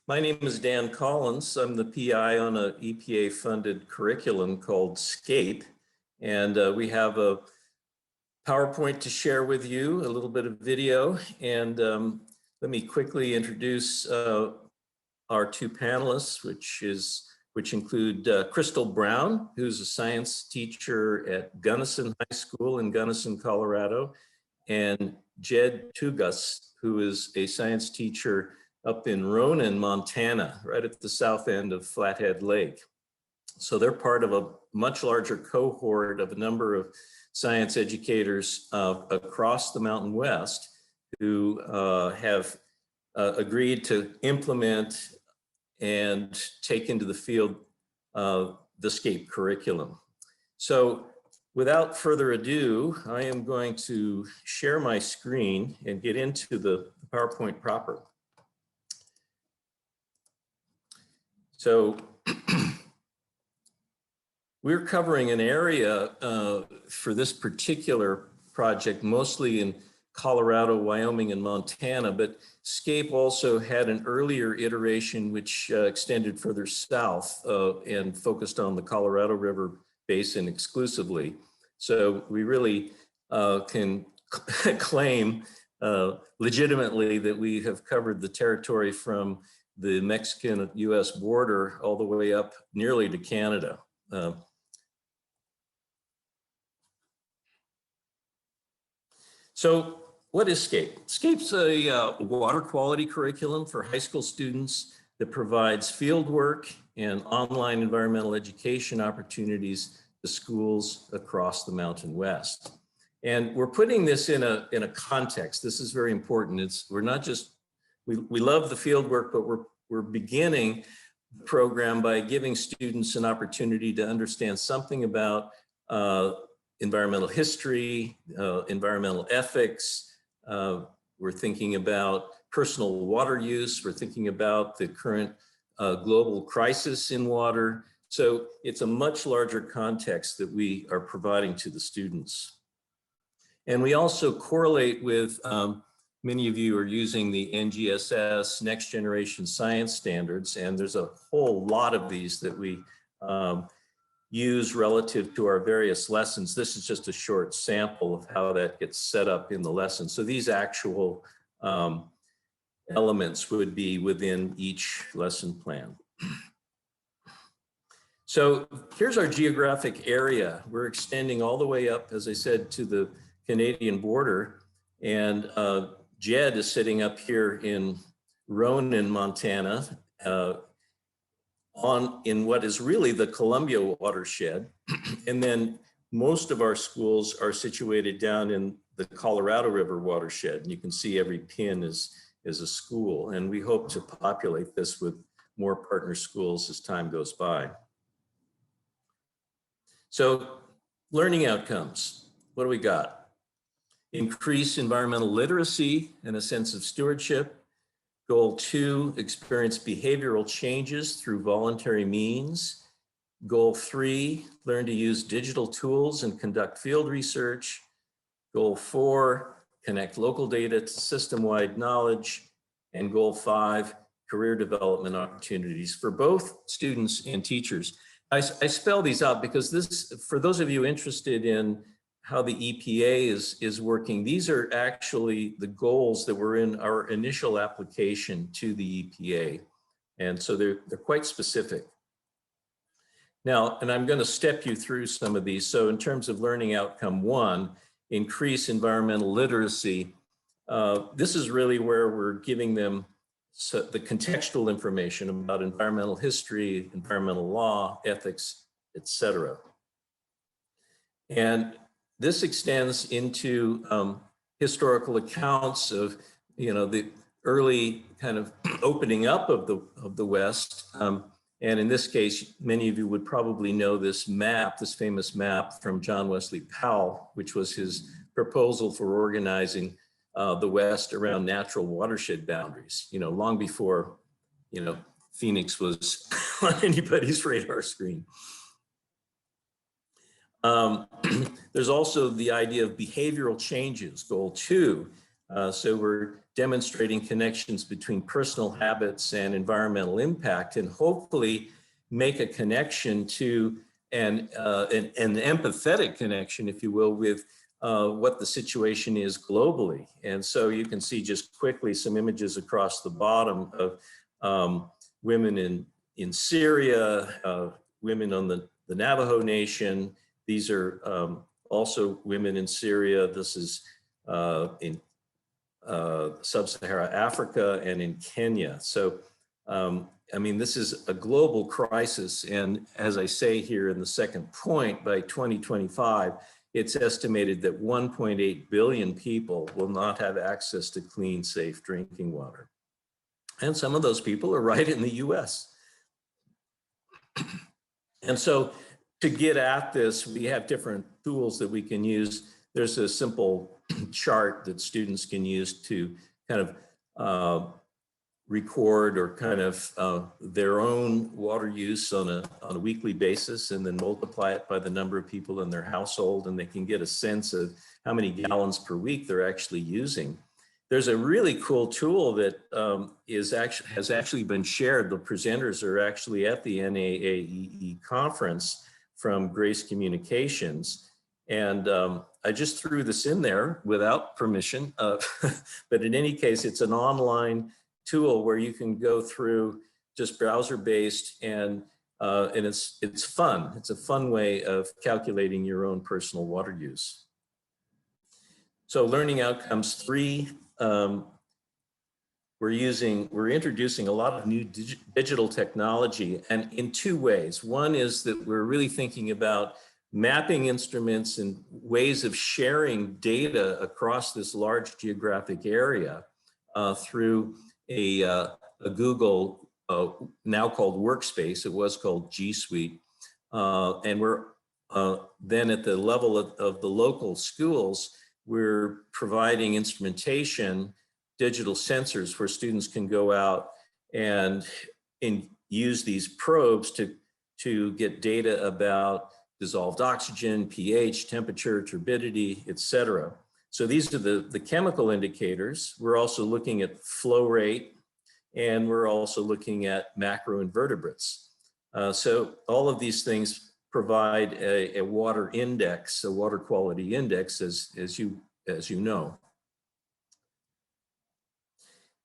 My name is Dan Collins. I'm the PI on an EPA-funded curriculum called SCAPE, and we have a PowerPoint to share with you, a little bit of video, and let me quickly introduce our two panelists, which include Crystal Brown, who's a science teacher at Gunnison High School in Gunnison, Colorado, and Jed Tugas, who is a science teacher up in Ronan, Montana, right at the south end of Flathead Lake. So they're part of a much larger cohort of a number of science educators across the Mountain West who have agreed to implement and take into the field the SCAPE curriculum. So without further ado, I am going to share my screen and get into the PowerPoint proper. So we're covering an area for this particular project, mostly in Colorado, Wyoming, and Montana, but SCAPE also had an earlier iteration which extended further south and focused on the Colorado River Basin exclusively. So we really can claim legitimately that we have covered the territory from the Mexican-US border all the way up nearly to Canada. So what is SCAPE? SCAPE's a water quality curriculum for high school students that provides field work and online environmental education opportunities to schools across the Mountain West. And we're putting this in a context. This is very important. We're not just, we love the field work, but we're beginning the program by giving students an opportunity to understand something about environmental history, environmental ethics. We're thinking about personal water use. We're thinking about the current global crisis in water. So it's a much larger context that we are providing to the students. And we also correlate with, many of you are using the NGSS, Next Generation Science Standards, and there's a whole lot of these that we use relative to our various lessons. This is just a short sample of how that gets set up in the lesson. So these actual elements would be within each lesson plan. So here's our geographic area. We're extending all the way up, as I said, to the Canadian border. And Jed is sitting up here in Ronan, Montana, in what is really the Columbia watershed. And then most of our schools are situated down in the Colorado River watershed. And you can see every pin is a school. And we hope to populate this with more partner schools as time goes by. So learning outcomes, what do we got? Increase environmental literacy and a sense of stewardship. Goal 2, experience behavioral changes through voluntary means. Goal 3, learn to use digital tools and conduct field research. Goal 4, connect local data to system-wide knowledge. And goal 5, career development opportunities for both students and teachers. I spell these out because this, for those of you interested in how the EPA is working, these are actually the goals that were in our initial application to the EPA. And so they're quite specific. Now, and I'm going to step you through some of these. So in terms of learning outcome 1, increase environmental literacy. This is really where we're giving them the contextual information about environmental history, environmental law, ethics, etc. And this extends into historical accounts of, the early kind of opening up of the West. And in this case, many of you would probably know this map, this famous map from John Wesley Powell, which was his proposal for organizing the West around natural watershed boundaries, long before, Phoenix was on anybody's radar screen. There's also the idea of behavioral changes, goal 2. So we're demonstrating connections between personal habits and environmental impact, and hopefully make a connection to an empathetic connection, if you will, with what the situation is globally. And so you can see just quickly some images across the bottom of women in Syria, women on the Navajo Nation. These are also women in Syria. This is in sub-Saharan Africa and in Kenya. So, I mean, this is a global crisis. And as I say here in the second point, by 2025, it's estimated that 1.8 billion people will not have access to clean, safe drinking water. And some of those people are right in the US. And so to get at this, we have different tools that we can use. There's a simple chart that students can use to kind of record or kind of their own water use on a weekly basis, and then multiply it by the number of people in their household, and they can get a sense of how many gallons per week they're actually using. There's a really cool tool that has actually been shared. The presenters are actually at the NAAEE conference from Grace Communications. And I just threw this in there without permission, but in any case, it's an online tool where you can go through, just browser-based, and it's fun. It's a fun way of calculating your own personal water use. So learning outcomes 3, we're introducing a lot of new digital technology, and in 2 ways. One is that we're really thinking about mapping instruments and ways of sharing data across this large geographic area through a Google, now called Workspace. It was called G Suite. And we're then at the level of the local schools, we're providing instrumentation, digital sensors where students can go out and use these probes to get data about dissolved oxygen, pH, temperature, turbidity, et cetera. So these are the chemical indicators. We're also looking at flow rate, and we're also looking at macroinvertebrates. So all of these things provide a water index, a water quality index, as you know.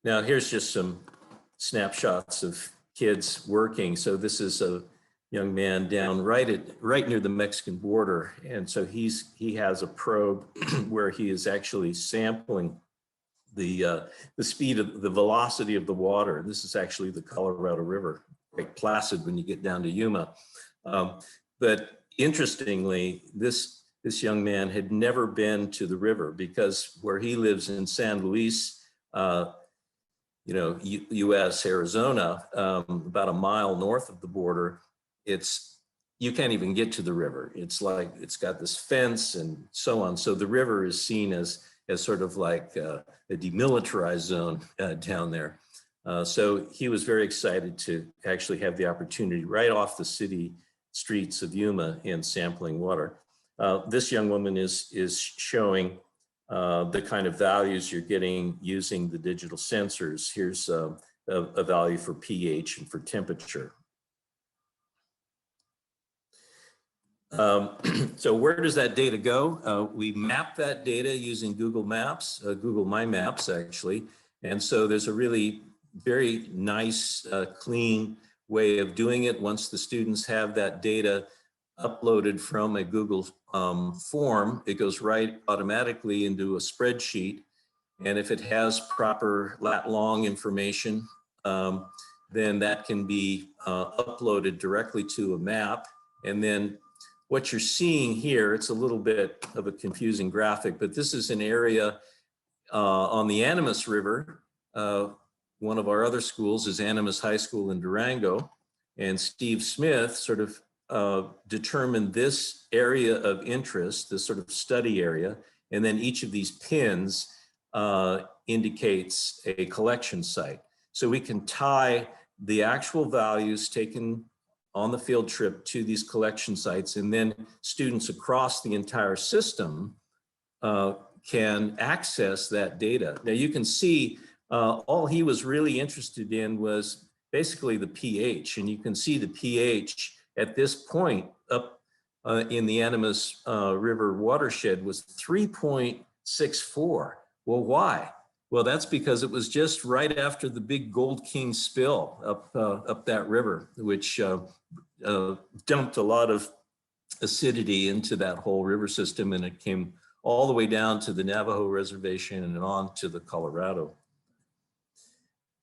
Now here's just some snapshots of kids working. So this is a young man down right near the Mexican border, and so he has a probe where he is actually sampling the speed of the velocity of the water. This is actually the Colorado River, quite placid when you get down to Yuma. But interestingly, this young man had never been to the river, because where he lives in San Luis, US, Arizona, about a mile north of the border, you can't even get to the river. It's like, it's got this fence and so on. So the river is seen as sort of like a demilitarized zone down there. So he was very excited to actually have the opportunity right off the city streets of Yuma in sampling water. This young woman is showing the kind of values you're getting using the digital sensors. Here's a value for pH and for temperature. So where does that data go? We map that data using Google Maps, Google My Maps actually. And so there's a really very nice, clean way of doing it. Once the students have that data uploaded from a Google form, it goes right automatically into a spreadsheet. And if it has proper lat-long information, then that can be uploaded directly to a map. And then what you're seeing here, it's a little bit of a confusing graphic, but this is an area on the Animas River. One of our other schools is Animas High School in Durango, and Steve Smith sort of determined this area of interest, this sort of study area, and then each of these pins indicates a collection site. So we can tie the actual values taken on the field trip to these collection sites, and then students across the entire system can access that data. Now you can see all he was really interested in was basically the pH, and you can see the pH at this point up in the Animas River watershed was 3.64. Well, why? Well, that's because it was just right after the big Gold King spill up that river, which dumped a lot of acidity into that whole river system, and it came all the way down to the Navajo Reservation and on to the Colorado.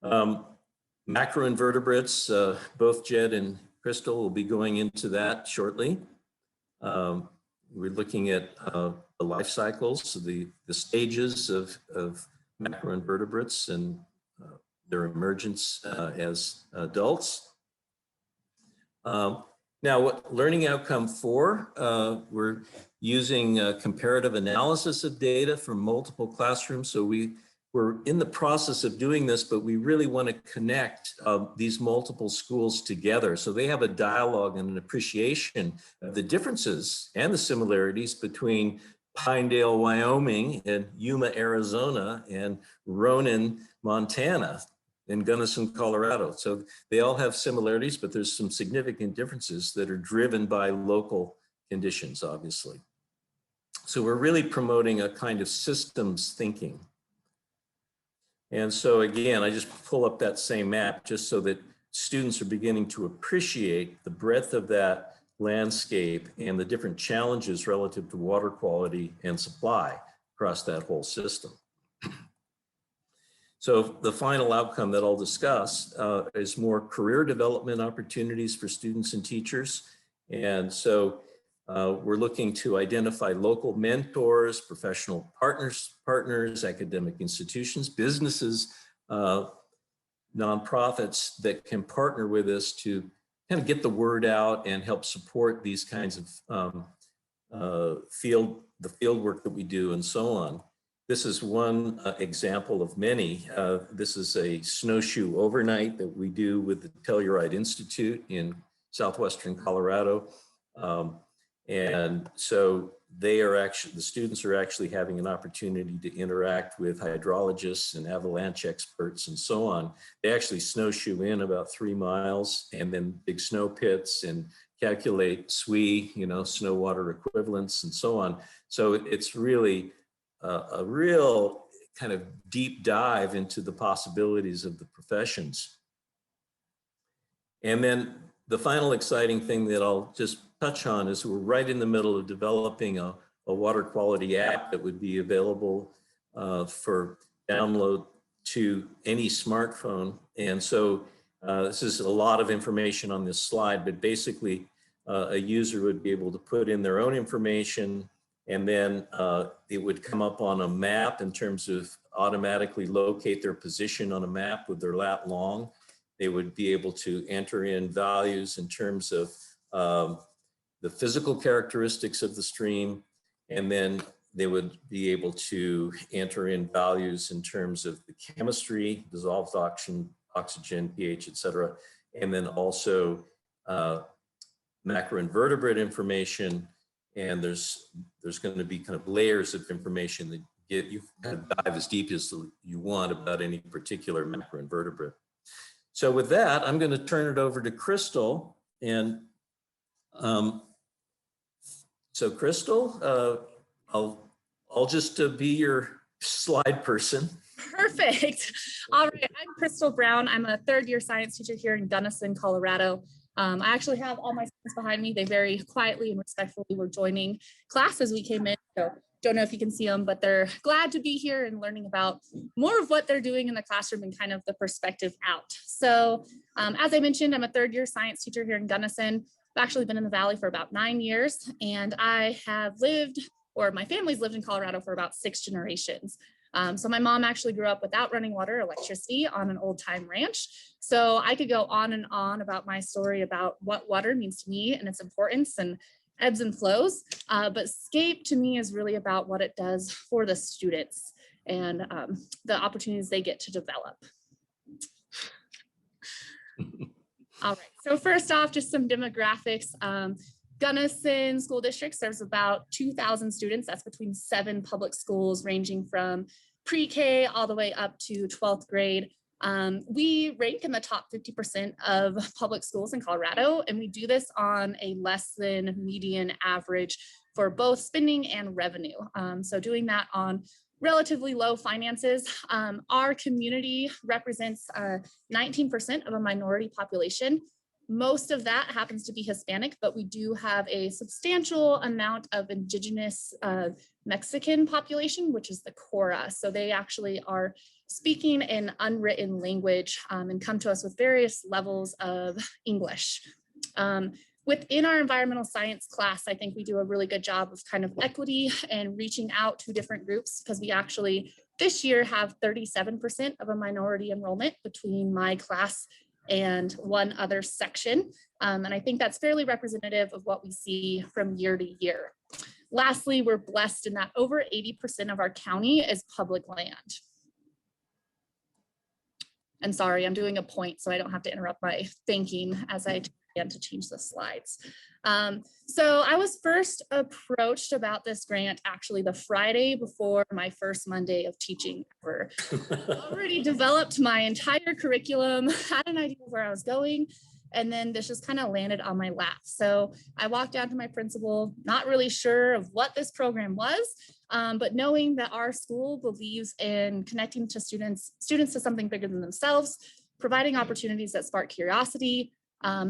Macroinvertebrates, both Jed and Crystal will be going into that shortly. We're looking at the life cycles, so the stages of macroinvertebrates and their emergence as adults. Now, what learning outcome 4, we're using comparative analysis of data from multiple classrooms. So we're in the process of doing this, but we really want to connect these multiple schools together. So they have a dialogue and an appreciation of the differences and the similarities between Pinedale, Wyoming, and Yuma, Arizona, and Ronan, Montana, and Gunnison, Colorado. So they all have similarities, but there's some significant differences that are driven by local conditions, obviously. So we're really promoting a kind of systems thinking. And so again, I just pull up that same map just so that students are beginning to appreciate the breadth of that landscape and the different challenges relative to water quality and supply across that whole system. So the final outcome that I'll discuss is more career development opportunities for students and teachers. And so we're looking to identify local mentors, professional partners, academic institutions, businesses, nonprofits that can partner with us to kind of get the word out and help support these kinds of field work that we do and so on. This is one example of many. This is a snowshoe overnight that we do with the Telluride Institute in southwestern Colorado. And so the students are actually having an opportunity to interact with hydrologists and avalanche experts and so on. They actually snowshoe in about 3 miles and then big snow pits and calculate SWE, snow water equivalents and so on. So it's really a real kind of deep dive into the possibilities of the professions. And then the final exciting thing that I'll just touch on is we're right in the middle of developing a water quality app that would be available for download to any smartphone. And so this is a lot of information on this slide, but basically a user would be able to put in their own information, and then it would come up on a map in terms of automatically locate their position on a map with their lat long. They would be able to enter in values in terms of the physical characteristics of the stream, and then they would be able to enter in values in terms of the chemistry, dissolved oxygen, pH, et cetera, and then also macroinvertebrate information. And there's going to be kind of layers of information that you kind of dive as deep as you want about any particular macroinvertebrate. So with that, I'm going to turn it over to Crystal. And so Crystal, I'll just be your slide person. Perfect. All right, I'm Crystal Brown. I'm a third-year science teacher here in Gunnison, Colorado. I actually have all my students behind me. They very quietly and respectfully were joining class as we came in. So don't know if you can see them, but they're glad to be here and learning about more of what they're doing in the classroom and kind of the perspective out. So as I mentioned, I'm a third-year science teacher here in Gunnison. I've actually been in the Valley for about 9 years, and I have lived, or my family's lived in Colorado for about 6 generations. So my mom actually grew up without running water or electricity on an old time ranch. So I could go on and on about my story about what water means to me and its importance and ebbs and flows. But SCAPE to me is really about what it does for the students and the opportunities they get to develop. All right, so first off, just some demographics. Gunnison School District serves about 2,000 students. That's between 7 public schools ranging from pre-K all the way up to 12th grade. We rank in the top 50% of public schools in Colorado, and we do this on a less than median average for both spending and revenue. So doing that on relatively low finances. Our community represents 19% of a minority population. Most of that happens to be Hispanic, but we do have a substantial amount of indigenous Mexican population, which is the Cora. So they actually are speaking in unwritten language and come to us with various levels of English. Within our environmental science class, I think we do a really good job of kind of equity and reaching out to different groups, because we actually this year have 37% of a minority enrollment between my class and one other section. And I think that's fairly representative of what we see from year to year. Lastly, we're blessed in that over 80% of our county is public land. And sorry, I'm doing a point so I don't have to interrupt my thinking as I begin to change the slides. So I was first approached about this grant actually the Friday before my first Monday of teaching ever. Already developed my entire curriculum, had an idea of where I was going, and then this just kind of landed on my lap. So I walked down to my principal, not really sure of what this program was, but knowing that our school believes in connecting to students to something bigger than themselves, providing opportunities that spark curiosity,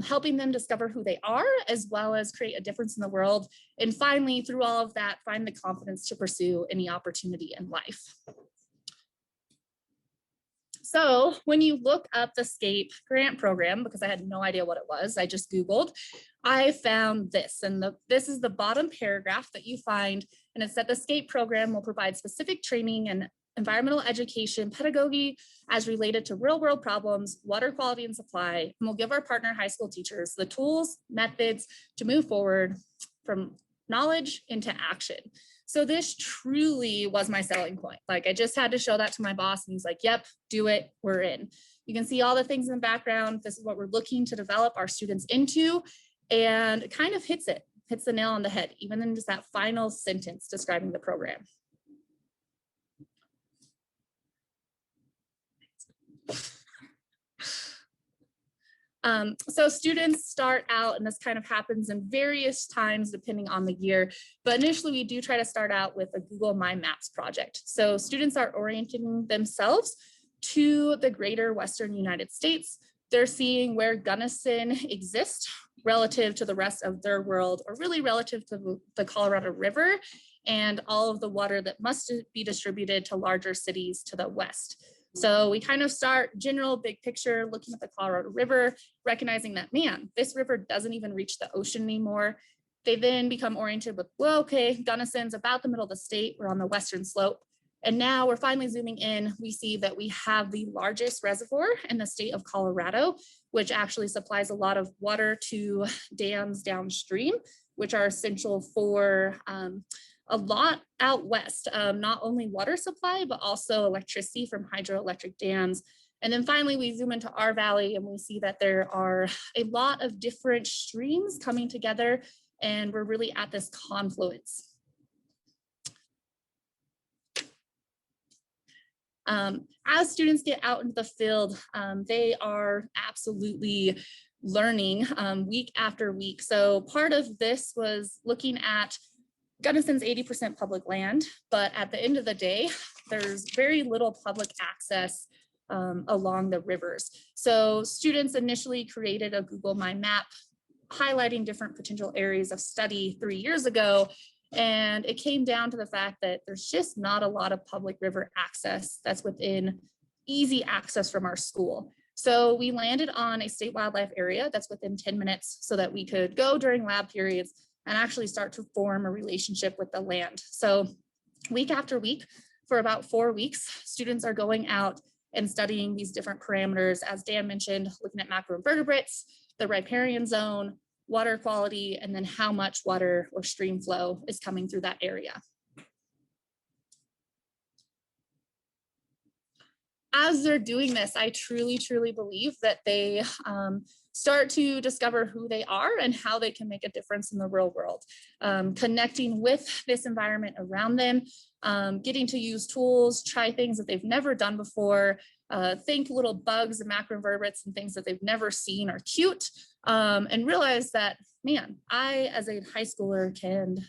helping them discover who they are, as well as create a difference in the world. And finally, through all of that, find the confidence to pursue any opportunity in life. So when you look up the SCAPE grant program, because I had no idea what it was, I just Googled, I found this. And this is the bottom paragraph that you find. And it said the SCAPE program will provide specific training and environmental education pedagogy as related to real world problems, water quality and supply, and will give our partner high school teachers the tools, methods to move forward from knowledge into action. So this truly was my selling point. Like I just had to show that to my boss and he's like, yep, do it, we're in. You can see all the things in the background. This is what we're looking to develop our students into, and it kind of hits the nail on the head, even in just that final sentence describing the program. So students start out, and this kind of happens in various times depending on the year, but initially we do try to start out with a Google My Maps project. So students are orienting themselves to the greater Western United States. They're seeing where Gunnison exists relative to the rest of their world, or really relative to the Colorado River and all of the water that must be distributed to larger cities to the west. So we kind of start general big picture, looking at the Colorado River, recognizing that, man, this river doesn't even reach the ocean anymore. They then become oriented with, well, okay, Gunnison's about the middle of the state. We're on the western slope. And now we're finally zooming in. We see that we have the largest reservoir in the state of Colorado, which actually supplies a lot of water to dams downstream, which are essential for a lot out west, not only water supply, but also electricity from hydroelectric dams. And then finally, we zoom into our valley and we see that there are a lot of different streams coming together, and we're really at this confluence. As students get out into the field, they are absolutely learning week after week. So part of this was looking at Gunnison's 80% public land, but at the end of the day, there's very little public access along the rivers. So students initially created a Google My Map highlighting different potential areas of study 3 years ago. And it came down to the fact that there's just not a lot of public river access that's within easy access from our school. So we landed on a state wildlife area that's within 10 minutes so that we could go during lab periods and actually start to form a relationship with the land. So week after week, for about 4 weeks, students are going out and studying these different parameters, as Dan mentioned, looking at macroinvertebrates, the riparian zone, water quality, and then how much water or stream flow is coming through that area. as they're doing this, I truly, truly believe that they start to discover who they are and how they can make a difference in the real world. Connecting with this environment around them, getting to use tools, try things that they've never done before, think little bugs and macroinvertebrates and things that they've never seen are cute, and realize that, man, I, as a high schooler, can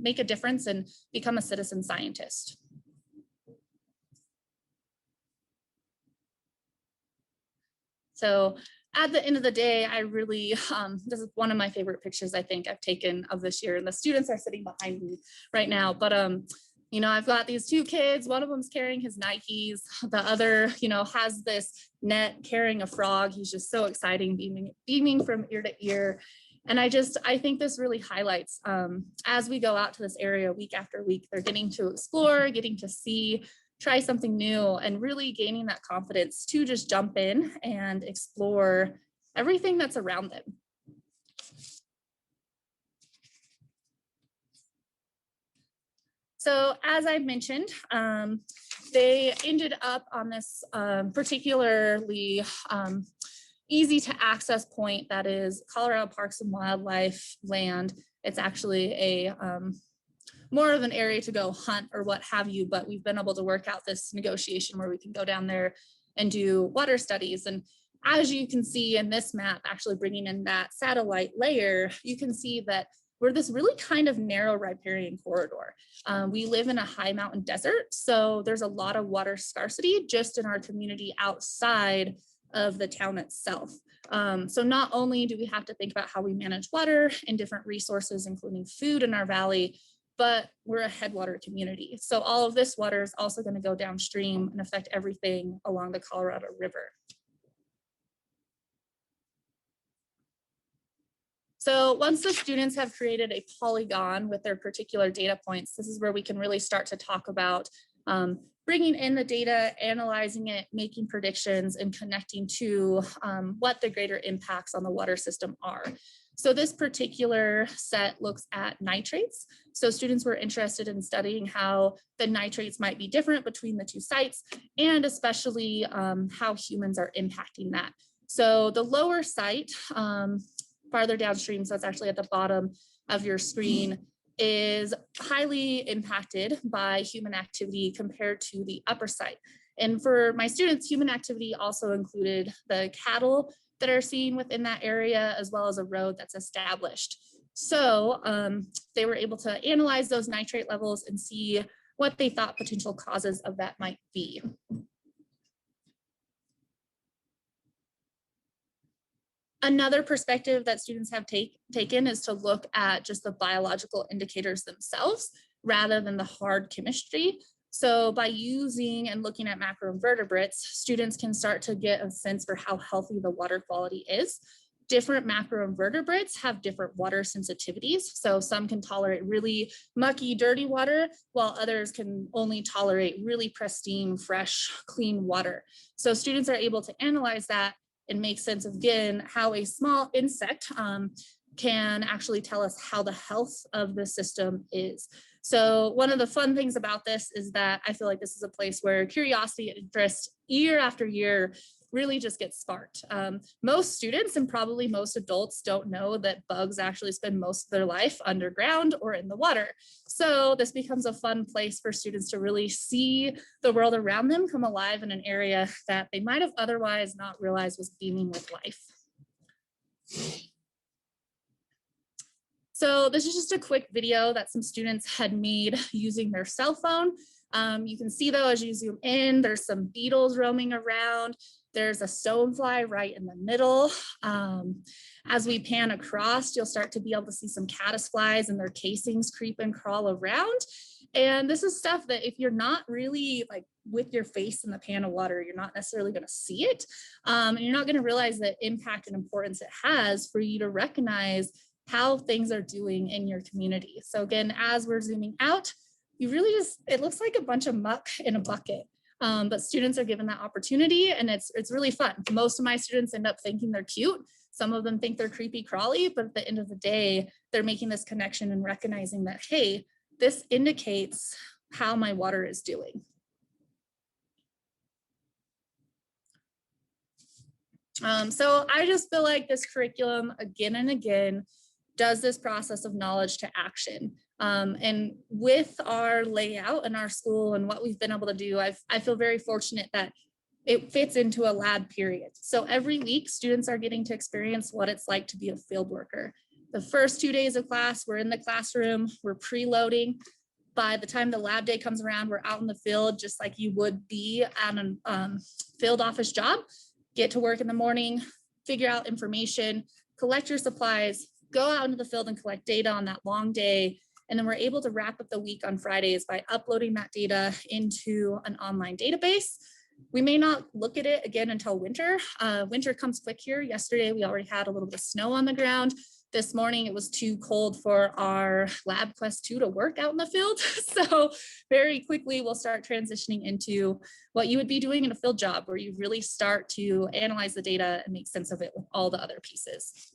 make a difference and become a citizen scientist. So at the end of the day, I really, this is one of my favorite pictures I think I've taken of this year, and the students are sitting behind me right now. But, you know, I've got these two kids, one of them's carrying his Nikes, the other, you know, has this net carrying a frog. He's just so exciting, beaming from ear to ear. And I think this really highlights, as we go out to this area week after week, they're getting to explore, getting to see, try something new, and really gaining that confidence to just jump in and explore everything that's around them. So as I mentioned, they ended up on this particularly easy to access point that is Colorado Parks and Wildlife land. It's actually a more of an area to go hunt or what have you, but we've been able to work out this negotiation where we can go down there and do water studies. And as you can see in this map, actually bringing in that satellite layer, you can see that we're this really kind of narrow riparian corridor. We live in a high mountain desert, so there's a lot of water scarcity just in our community outside of the town itself. So not only do we have to think about how we manage water and different resources, including food in our valley, but we're a headwater community. So all of this water is also going to go downstream and affect everything along the Colorado River. So once the students have created a polygon with their particular data points, this is where we can really start to talk about bringing in the data, analyzing it, making predictions, and connecting to what the greater impacts on the water system are. So this particular set looks at nitrates. So students were interested in studying how the nitrates might be different between the two sites, and especially how humans are impacting that. So the lower site, farther downstream, so it's actually at the bottom of your screen, is highly impacted by human activity compared to the upper site. And for my students, human activity also included the cattle that are seen within that area, as well as a road that's established. So they were able to analyze those nitrate levels and see what they thought potential causes of that might be. Another perspective that students have taken is to look at just the biological indicators themselves rather than the hard chemistry. So by using and looking at macroinvertebrates, students can start to get a sense for how healthy the water quality is. Different macroinvertebrates have different water sensitivities. So some can tolerate really mucky, dirty water, while others can only tolerate really pristine, fresh, clean water. So students are able to analyze that and make sense of, again, how a small insect can actually tell us how the health of the system is. So one of the fun things about this is that I feel like this is a place where curiosity and interest year after year really just gets sparked. Most students and probably most adults don't know that bugs actually spend most of their life underground or in the water. So this becomes a fun place for students to really see the world around them come alive in an area that they might have otherwise not realized was beaming with life. So this is just a quick video that some students had made using their cell phone. You can see though, as you zoom in, there's some beetles roaming around. There's a stonefly right in the middle. As we pan across, you'll start to be able to see some caddisflies and their casings creep and crawl around. And this is stuff that if you're not really like with your face in the pan of water, you're not necessarily going to see it. And you're not going to realize the impact and importance it has for you to recognize how things are doing in your community. So again, as we're zooming out, you really just, it looks like a bunch of muck in a bucket. But students are given that opportunity and it's really fun. Most of my students end up thinking they're cute. Some of them think they're creepy crawly, but at the end of the day, they're making this connection and recognizing that, hey, this indicates how my water is doing. So I just feel like this curriculum again and again does this process of knowledge to action. And with our layout in our school and what we've been able to do, I feel very fortunate that it fits into a lab period. So every week, students are getting to experience what it's like to be a field worker. The first 2 days of class, we're in the classroom, we're preloading. By the time the lab day comes around, we're out in the field, just like you would be at a field office job. Get to work in the morning, figure out information, collect your supplies, go out into the field and collect data on that long day. And then we're able to wrap up the week on Fridays by uploading that data into an online database. We may not look at it again until winter. Winter comes quick here. Yesterday, we already had a little bit of snow on the ground. This morning, it was too cold for our Lab Quest 2 to work out in the field. So very quickly, we'll start transitioning into what you would be doing in a field job, where you really start to analyze the data and make sense of it with all the other pieces.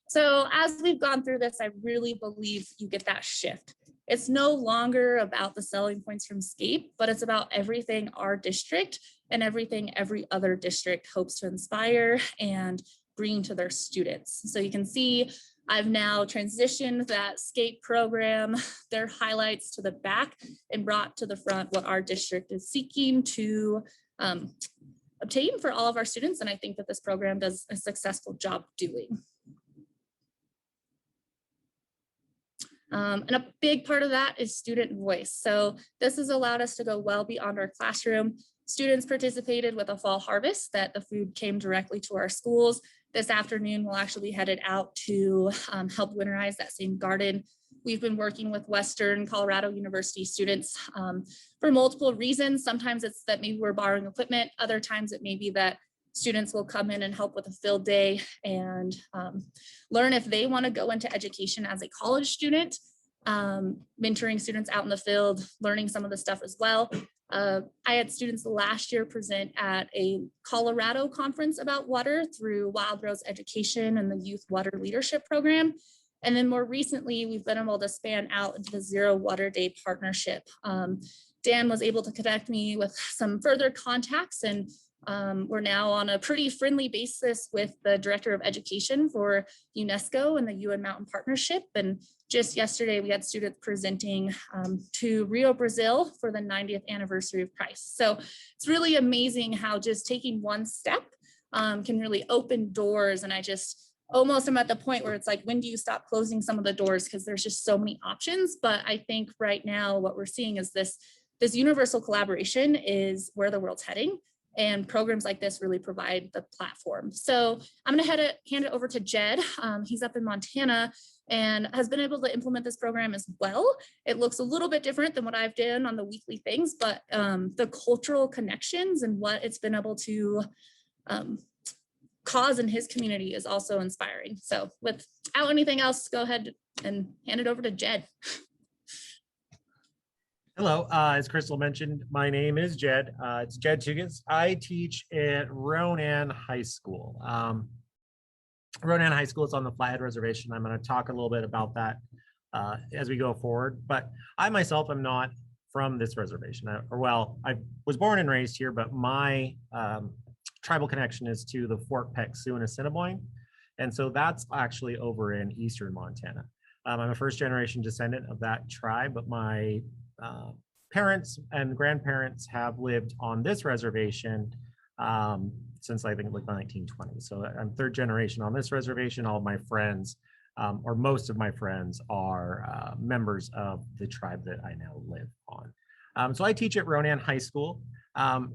So as we've gone through this, I really believe you get that shift. It's no longer about the selling points from SCAPE, but it's about everything our district and everything every other district hopes to inspire and bring to their students. So you can see I've now transitioned that SCAPE program, their highlights to the back, and brought to the front what our district is seeking to obtain for all of our students. And I think that this program does a successful job doing. And a big part of that is student voice. So this has allowed us to go well beyond our classroom. Students participated with a fall harvest that the food came directly to our schools. This afternoon, we'll actually be headed out to help winterize that same garden. We've been working with Western Colorado University students for multiple reasons. Sometimes it's that maybe we're borrowing equipment. Other times it may be that students will come in and help with a field day and learn if they want to go into education as a college student, mentoring students out in the field, learning some of the stuff as well. I had students last year present at a Colorado conference about water through Wild Rose Education and the Youth Water Leadership Program. And then more recently, we've been able to span out into the Zero Water Day partnership. Dan was able to connect me with some further contacts, and we're now on a pretty friendly basis with the Director of Education for UNESCO and the UN Mountain Partnership. And just yesterday, we had students presenting to Rio, Brazil for the 90th anniversary of Christ. So it's really amazing how just taking one step can really open doors. And I just almost am at the point where it's like, when do you stop closing some of the doors? Because there's just so many options. But I think right now what we're seeing is this universal collaboration is where the world's heading. And programs like this really provide the platform. So I'm going to hand it over to Jed. He's up in Montana and has been able to implement this program as well. It looks a little bit different than what I've done on the weekly things, but the cultural connections and what it's been able to cause in his community is also inspiring. So without anything else, go ahead and hand it over to Jed. Hello, as Crystal mentioned, my name is Jed. It's Jed Tugas. I teach at Ronan High School. Ronan High School is on the Flathead Reservation. I'm going to talk a little bit about that as we go forward. But I myself am not from this reservation. I was born and raised here, but my tribal connection is to the Fort Peck Sioux and Assiniboine. And so that's actually over in eastern Montana. I'm a first generation descendant of that tribe, but my parents and grandparents have lived on this reservation since I think like the 1920s. So I'm third generation on this reservation. All of my friends, or most of my friends, are members of the tribe that I now live on. So I teach at Ronan High School.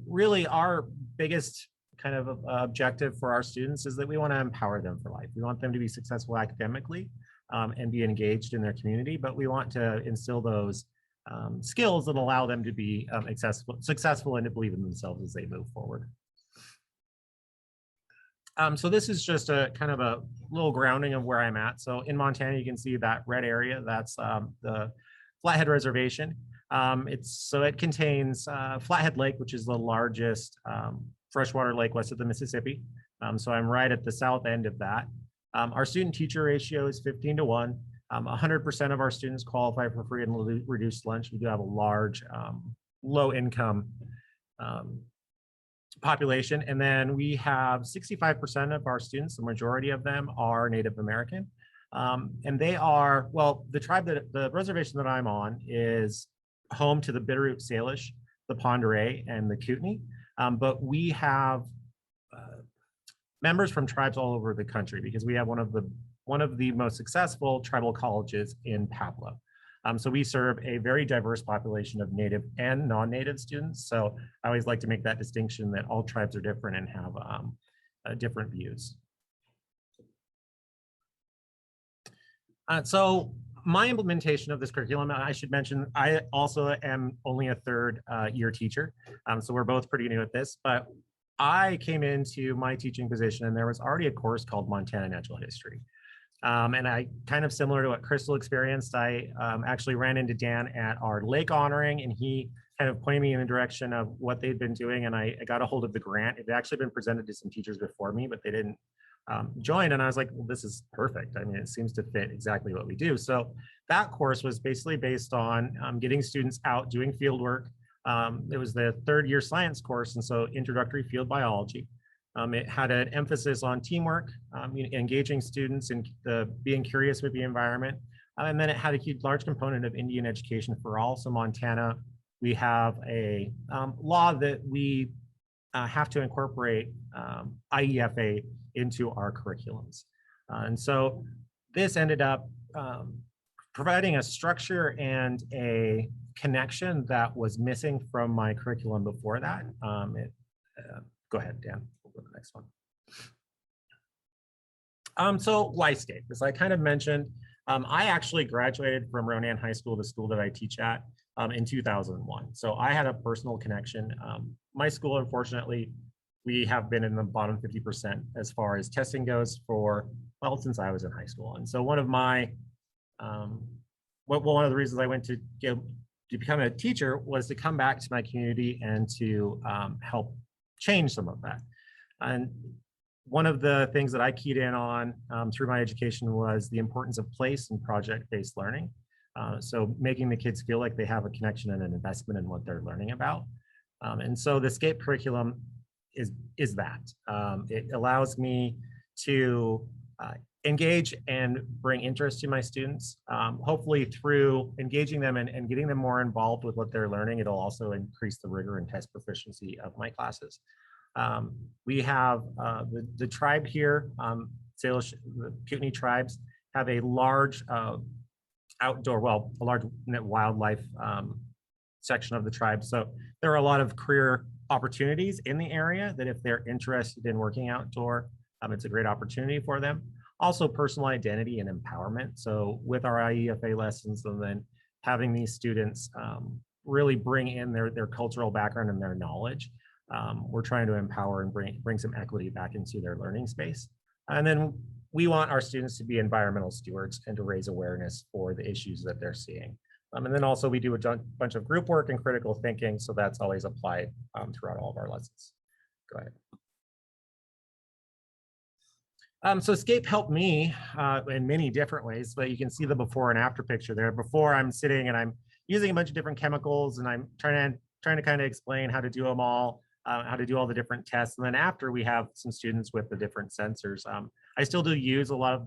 Really, our biggest kind of objective for our students is that we want to empower them for life. We want them to be successful academically and be engaged in their community, but we want to instill those skills that allow them to be successful and to believe in themselves as they move forward. So this is just a kind of a little grounding of where I'm at. So in Montana, you can see that red area, that's the Flathead Reservation. It contains Flathead Lake, which is the largest freshwater lake west of the Mississippi. So I'm right at the south end of that. Our student teacher ratio is 15-1. 100% of our students qualify for free and reduced lunch. We do have a large low income population. And then we have 65% of our students, the majority of them are Native American. And they are, well, the reservation that I'm on is home to the Bitterroot Salish, the Pend Oreille, and the Kootenai. But we have members from tribes all over the country because we have one of the most successful tribal colleges in Pablo. So we serve a very diverse population of Native and non-Native students. So I always like to make that distinction that all tribes are different and have different views. So my implementation of this curriculum, I should mention, I also am only a third year teacher. So we're both pretty new at this, but I came into my teaching position and there was already a course called Montana Natural History. And I kind of similar to what Crystal experienced, I actually ran into Dan at our lake honoring and he kind of pointed me in the direction of what they'd been doing. And I got a hold of the grant. It had actually been presented to some teachers before me, but they didn't join. And I was like, well, this is perfect. I mean, it seems to fit exactly what we do. So that course was basically based on getting students out doing field work. It was the third year science course. And so introductory field biology. It had an emphasis on teamwork, engaging students and being curious with the environment. And then it had a huge, large component of Indian education for all. So Montana, we have a law that we have to incorporate IEFA into our curriculums. And so this ended up providing a structure and a connection that was missing from my curriculum before that. Go ahead, Dan. We'll go to the next one. So why SCAPE? As I kind of mentioned, I actually graduated from Ronan High School, the school that I teach at, in 2001. So I had a personal connection. My school, unfortunately, we have been in the bottom 50% as far as testing goes for, well, since I was in high school. And so one of my, one of the reasons I went to become a teacher was to come back to my community and to help change some of that. And one of the things that I keyed in on through my education was the importance of place and project-based learning. So making the kids feel like they have a connection and an investment in what they're learning about. And so the SCAPE curriculum is that. It allows me to engage and bring interest to my students. Hopefully through engaging them and getting them more involved with what they're learning, it'll also increase the rigor and test proficiency of my classes. We have the tribe here, Salish, the Kootenai tribes have a large outdoor, well, a large wildlife section of the tribe. So there are a lot of career opportunities in the area that if they're interested in working outdoor, it's a great opportunity for them. Also personal identity and empowerment. So with our IEFA lessons and then having these students really bring in their cultural background and their knowledge, we're trying to empower and bring some equity back into their learning space. And then we want our students to be environmental stewards and to raise awareness for the issues that they're seeing. And then also we do a bunch of group work and critical thinking. So that's always applied throughout all of our lessons. Go ahead. So SCAPE helped me in many different ways, but you can see the before and after picture there. Before I'm sitting and I'm using a bunch of different chemicals and I'm trying to kind of explain how to do them all, how to do all the different tests. And then after we have some students with the different sensors. I still do use a lot of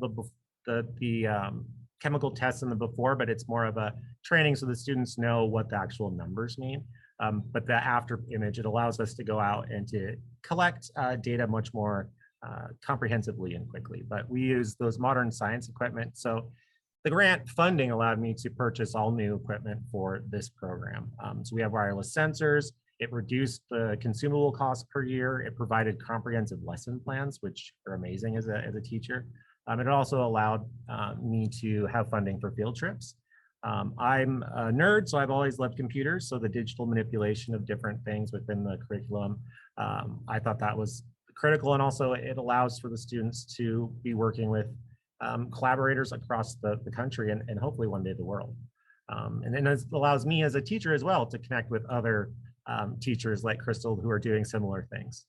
the chemical tests in the before, but it's more of a training so the students know what the actual numbers mean. But the after image, it allows us to go out and to collect data much more comprehensively and quickly. But we use those modern science equipment. So the grant funding allowed me to purchase all new equipment for this program. So we have wireless sensors. It reduced the consumable costs per year. It provided comprehensive lesson plans, which are amazing as a teacher. It also allowed me to have funding for field trips. I'm a nerd, so I've always loved computers. So the digital manipulation of different things within the curriculum, I thought that was critical. And also it allows for the students to be working with collaborators across the country and hopefully one day the world. And then it allows me as a teacher as well to connect with other teachers like Crystal who are doing similar things.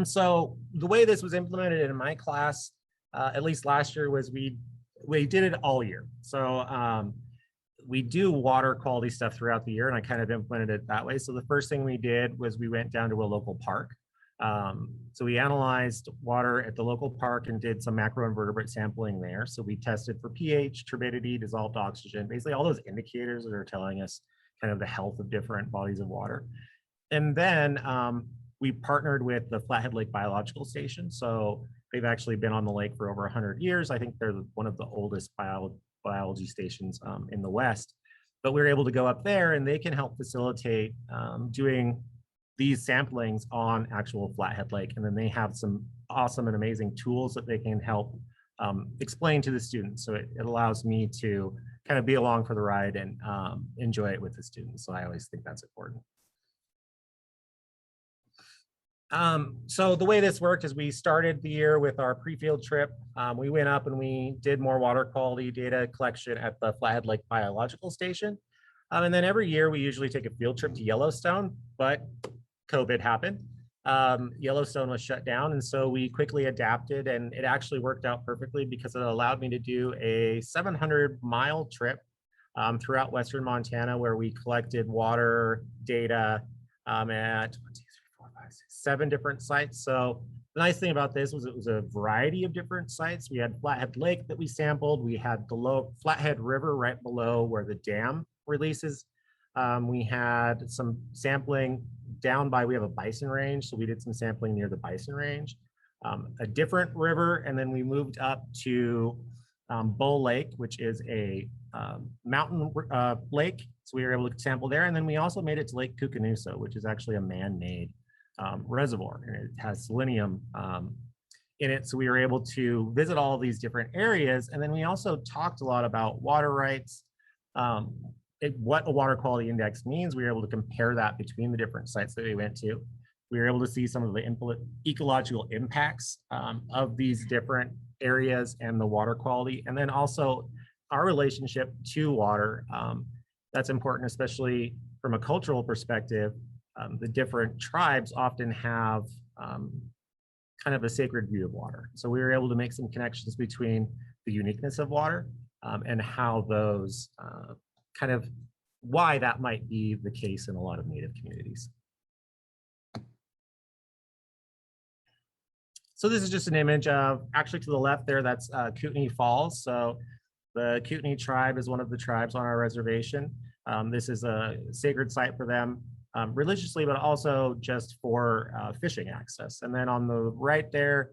So the way this was implemented in my class, at least last year, was we did it all year. So we do water quality stuff throughout the year, and I kind of implemented it that way. So the first thing we did was we went down to a local park. So we analyzed water at the local park and did some macroinvertebrate sampling there. So we tested for pH, turbidity, dissolved oxygen, basically all those indicators that are telling us kind of the health of different bodies of water. And then we partnered with the Flathead Lake Biological Station. So they've actually been on the lake for over 100 years. I think they're one of the oldest biology stations in the West. But we were able to go up there and they can help facilitate doing these samplings on actual Flathead Lake. And then they have some awesome and amazing tools that they can help explain to the students. So it allows me to kind of be along for the ride and enjoy it with the students. So I always think that's important. So the way this worked is we started the year with our pre-field trip. We went up and we did more water quality data collection at the Flathead Lake Biological Station. And then every year we usually take a field trip to Yellowstone, but COVID happened. Yellowstone was shut down. And so we quickly adapted, and it actually worked out perfectly because it allowed me to do a 700-mile trip throughout Western Montana, where we collected water data at 7 different sites. So the nice thing about this was it was a variety of different sites. We had Flathead Lake that we sampled. We had the Flathead River right below where the dam releases. We had some sampling down by, we have a bison range. So we did some sampling near the bison range, a different river. And then we moved up to Bull Lake, which is a mountain lake. So we were able to sample there. And then we also made it to Lake Koocanusa, which is actually a man-made reservoir, and it has selenium in it. So we were able to visit all of these different areas. And then we also talked a lot about water rights, what a water quality index means. We were able to compare that between the different sites that we went to. We were able to see some of the ecological impacts of these different areas and the water quality. And then also our relationship to water. That's important, especially from a cultural perspective. The different tribes often have kind of a sacred view of water. So we were able to make some connections between the uniqueness of water and how those kind of why that might be the case in a lot of Native communities. So this is just an image of, actually to the left there, that's Kootenai Falls. So the Kootenai tribe is one of the tribes on our reservation. This is a sacred site for them. Religiously, but also just for fishing access. And then on the right there,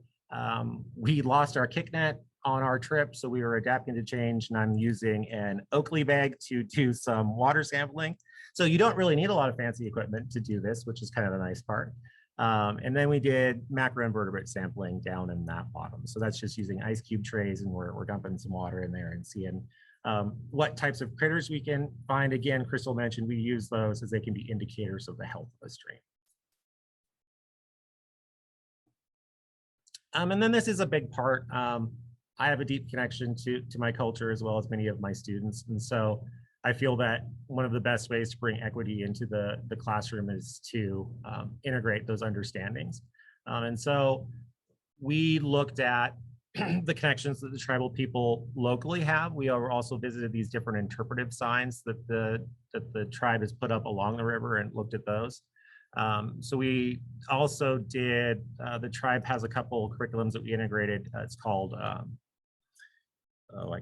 we lost our kick net on our trip, so we were adapting to change, and I'm using an Oakley bag to do some water sampling. So you don't really need a lot of fancy equipment to do this, which is kind of the nice part. And then we did macroinvertebrate sampling down in that bottom. So that's just using ice cube trays, and we're dumping some water in there and seeing what types of critters we can find. Again, Crystal mentioned we use those as they can be indicators of the health of a stream. And then this is a big part. I have a deep connection to my culture as well as many of my students. And so I feel that one of the best ways to bring equity into the classroom is to integrate those understandings. And so we looked at the connections that the tribal people locally have. We also visited these different interpretive signs that the tribe has put up along the river and looked at those. So we also did, the tribe has a couple curriculums that we integrated. It's called, I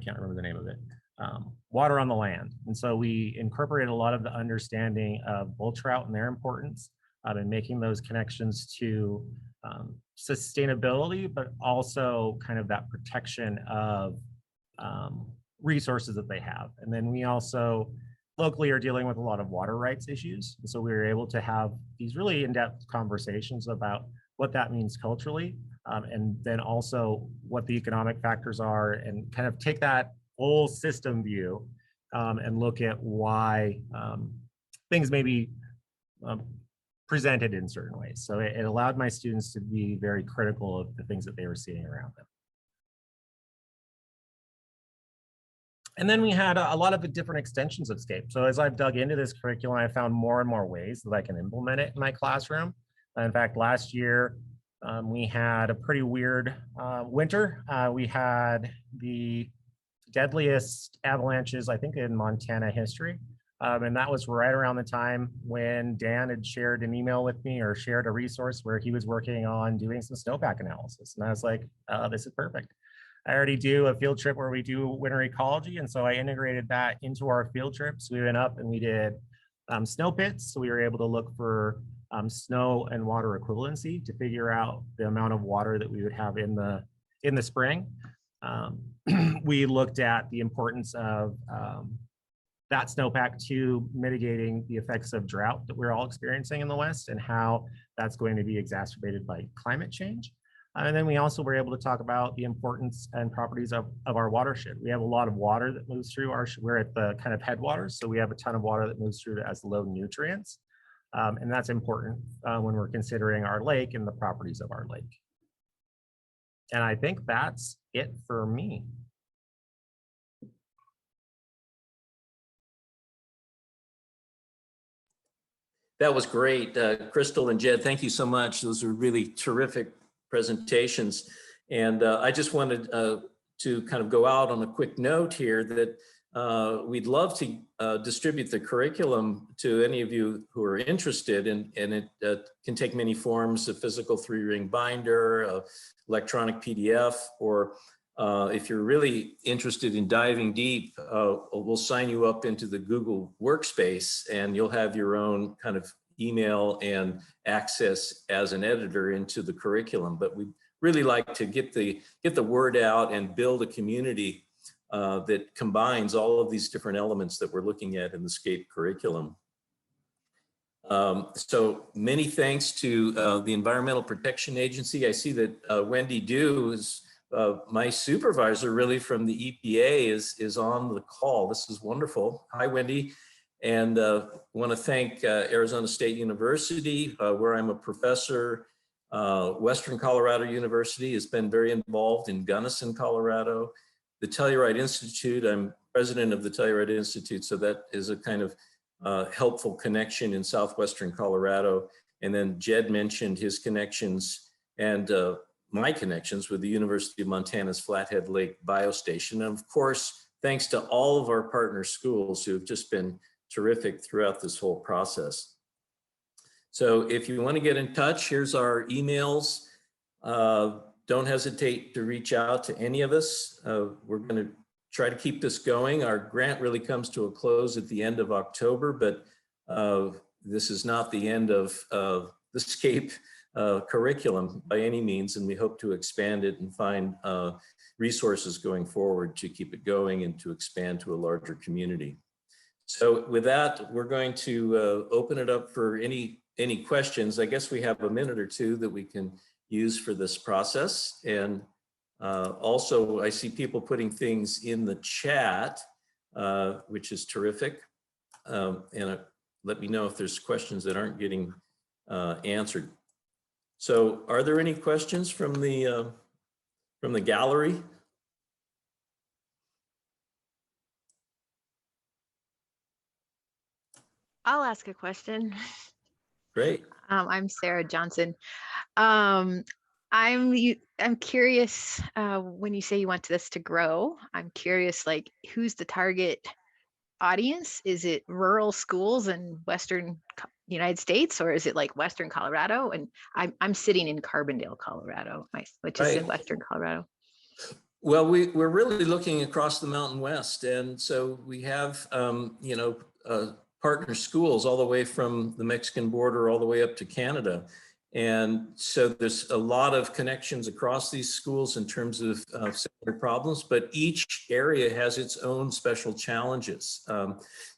can't remember the name of it, Water on the Land. And so we incorporated a lot of the understanding of bull trout and their importance and making those connections to sustainability, but also kind of that protection of resources that they have. And then we also locally are dealing with a lot of water rights issues. And so we were able to have these really in-depth conversations about what that means culturally, and then also what the economic factors are, and kind of take that whole system view and look at why things may be presented in certain ways. So it allowed my students to be very critical of the things that they were seeing around them. And then we had a lot of the different extensions of SCAPE. So as I've dug into this curriculum, I found more and more ways that I can implement it in my classroom. In fact, last year, we had a pretty weird winter. We had the deadliest avalanches, I think, in Montana history. And that was right around the time when Dan had shared an email with me or shared a resource where he was working on doing some snowpack analysis. And I was like, this is perfect. I already do a field trip where we do winter ecology. And so I integrated that into our field trips. We went up and we did snow pits. So we were able to look for snow and water equivalency to figure out the amount of water that we would have in the spring. We looked at the importance of that snowpack to mitigating the effects of drought that we're all experiencing in the West and how that's going to be exacerbated by climate change. And then we also were able to talk about the importance and properties of our watershed. We have a lot of water that moves through we're at the kind of headwaters. So we have a ton of water that moves through that has low nutrients. And that's important when we're considering our lake and the properties of our lake. And I think that's it for me. That was great. Crystal and Jed, thank you so much. Those were really terrific presentations. And I just wanted to kind of go out on a quick note here that we'd love to distribute the curriculum to any of you who are interested, and it can take many forms: a physical 3-ring binder, electronic PDF, or if you're really interested in diving deep, we'll sign you up into the Google Workspace and you'll have your own kind of email and access as an editor into the curriculum. But we really like to get the word out and build a community that combines all of these different elements that we're looking at in the SCAPE curriculum. So many thanks to the Environmental Protection Agency. I see that Wendy Dew is my supervisor really from the EPA is on the call. This is wonderful. Hi, Wendy. And want to thank Arizona State University, where I'm a professor. Western Colorado University has been very involved in Gunnison, Colorado. The Telluride Institute, I'm president of the Telluride Institute, so that is a kind of helpful connection in southwestern Colorado. And then Jed mentioned his connections and my connections with the University of Montana's Flathead Lake Biostation. And of course, thanks to all of our partner schools who have just been terrific throughout this whole process. So if you want to get in touch, here's our emails. Don't hesitate to reach out to any of us. We're going to try to keep this going. Our grant really comes to a close at the end of October, but this is not the end of the SCAPE curriculum by any means, and we hope to expand it and find resources going forward to keep it going and to expand to a larger community. So with that, we're going to open it up for any questions. I guess we have a minute or two that we can use for this process. And also I see people putting things in the chat, which is terrific. And let me know if there's questions that aren't getting answered. So are there any questions from the gallery? I'll ask a question. Great. I'm Sarah Johnson. I'm curious, when you say you want this to grow, I'm curious, like, who's the target audience? Is it rural schools in Western United States, or is it like Western Colorado? And I'm sitting in Carbondale, Colorado, which is in Western Colorado. Well, we're really looking across the Mountain West. And so we have, partner schools all the way from the Mexican border all the way up to Canada. And so there's a lot of connections across these schools in terms of similar problems, but each area has its own special challenges.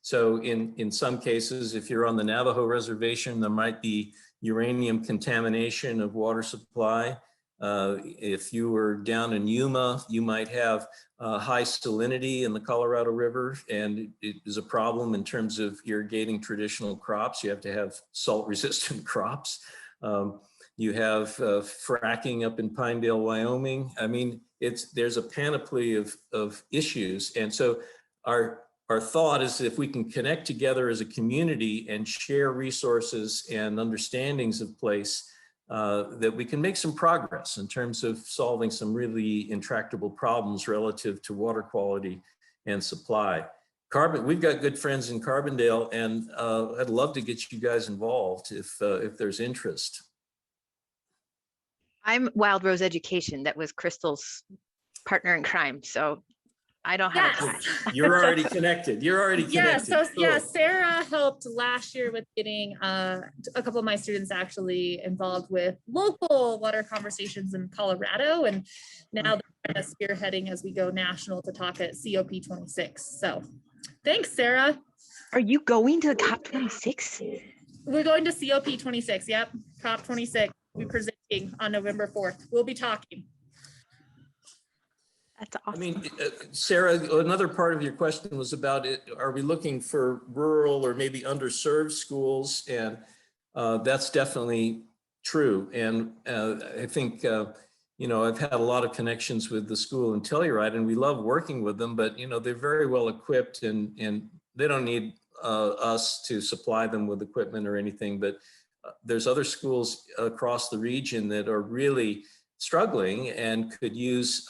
So in some cases, if you're on the Navajo reservation, there might be uranium contamination of water supply. If you were down in Yuma, you might have high salinity in the Colorado River, and it is a problem in terms of irrigating traditional crops. You have to have salt-resistant crops. You have fracking up in Pinedale, Wyoming. I mean, there's a panoply of issues. And so our thought is if we can connect together as a community and share resources and understandings of place, that we can make some progress in terms of solving some really intractable problems relative to water quality and supply. We've got good friends in Carbondale, and I'd love to get you guys involved if there's interest. I'm Wild Rose Education. That was Crystal's partner in crime. So I don't have a Yes. tie. You're already connected. You're already Yeah, connected. so yeah, Cool. Sarah helped last year with getting a couple of my students actually involved with local water conversations in Colorado, and now they're kind of spearheading as we go national to talk at COP26. So thanks, Sarah. Are you going to the COP26? We're going to COP26. Yep, COP26. We're presenting on November 4th. We'll be talking. That's I awesome. mean, Sarah, another part of your question was about it. Are we looking for rural or maybe underserved schools? And that's definitely true. And I think, you know, I've had a lot of connections with the school in Telluride, and we love working with them, but, you know, they're very well equipped, and they don't need us to supply them with equipment or anything. But there's other schools across the region that are really struggling and could use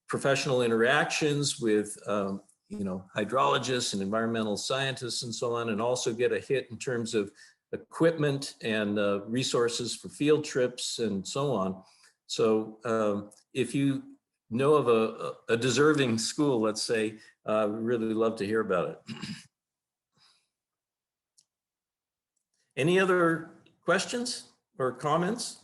professional interactions with, you know, hydrologists and environmental scientists and so on, and also get a hit in terms of equipment and resources for field trips and so on. So if you know of a deserving school, let's say, we'd really love to hear about it. Any other questions or comments?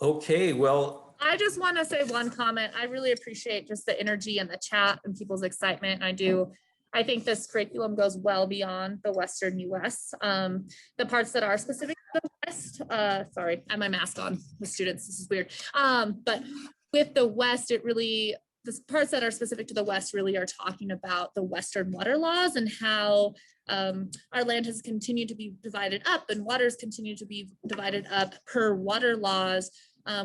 Okay, well, I just want to say one comment. I really appreciate just the energy and the chat and people's excitement. I think this curriculum goes well beyond the Western US. The parts that are specific to the West, sorry, I have my mask on with students, this is weird. But with the West, the parts that are specific to the West really are talking about the Western water laws and how our land has continued to be divided up and waters continue to be divided up per water laws,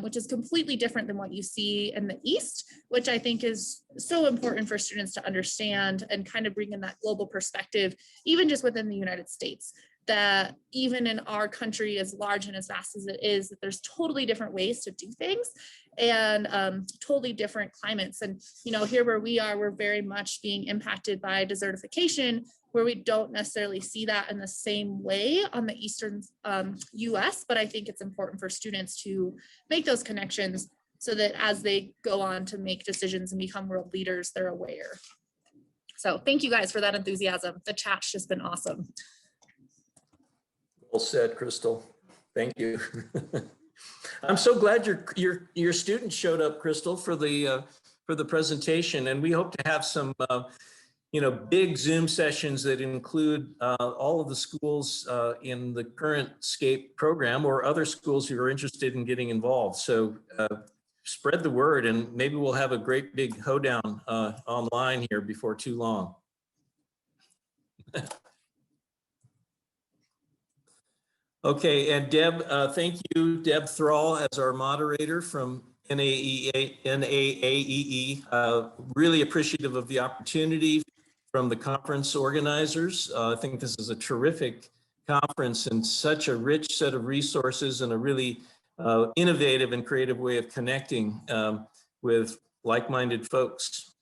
which is completely different than what you see in the East, which I think is so important for students to understand and kind of bring in that global perspective, even just within the United States, that even in our country, as large and as vast as it is, that there's totally different ways to do things and totally different climates. And, you know, here where we are, we're very much being impacted by desertification, where we don't necessarily see that in the same way on the Eastern US, but I think it's important for students to make those connections so that as they go on to make decisions and become world leaders, they're aware. So thank you guys for that enthusiasm. The chat's just been awesome. well said, Crystal. Thank you. I'm so glad your student showed up, Crystal, for the presentation, and we hope to have some you know, big Zoom sessions that include all of the schools in the current SCAPE program, or other schools who are interested in getting involved. So spread the word, and maybe we'll have a great big hoedown online here before too long. Okay, and Deb, thank you, Deb Thrall, as our moderator from NAAEE. Really appreciative of the opportunity from the conference organizers. I think this is a terrific conference and such a rich set of resources and a really innovative and creative way of connecting with like-minded folks.